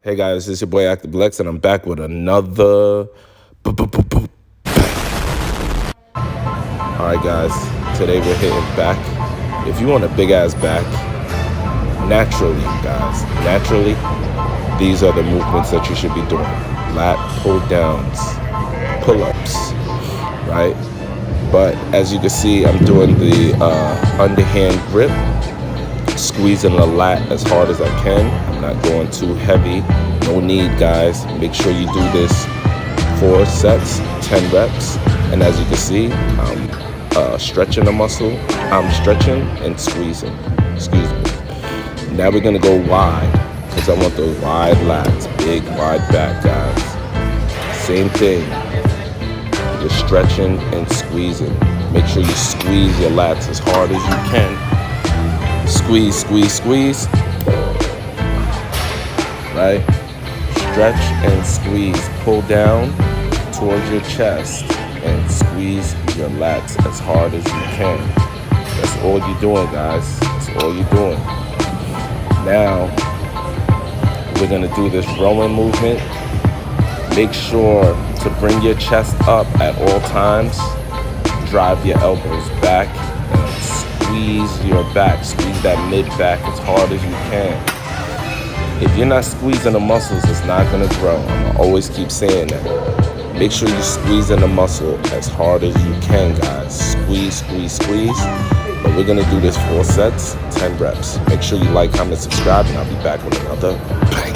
Hey guys, it's your boy Active Lex, and I'm back with another. Alright guys, today we're hitting back. If you want a big ass back, naturally these are the movements that you should be doing. Lat pull downs, pull-ups, right? But as you can see, I'm doing the underhand grip, squeezing the lat as hard as I can. I'm not going too heavy. No need, guys. Make sure you do this 4 sets, 10 reps. And as you can see, I'm stretching the muscle. I'm stretching and squeezing. Excuse me. Now we're gonna go wide, because I want those wide lats, big wide back, guys. Same thing. Just stretching and squeezing. Make sure you squeeze your lats as hard as you can. Squeeze, squeeze, squeeze. Right? Stretch and squeeze. Pull down towards your chest and squeeze your lats as hard as you can. That's all you're doing, guys. That's all you're doing. Now, we're gonna do this rowing movement. Make sure to bring your chest up at all times. Drive your elbows back and squeeze your back. Squeeze that mid back as hard as you can. If you're not squeezing the muscles, it's not gonna grow. I'm gonna always keep saying that. Make sure you squeeze in the muscle as hard as you can, guys. Squeeze, squeeze, squeeze. But we're gonna do this 4 sets, 10 reps. Make sure you like, comment, subscribe, and I'll be back with another bang.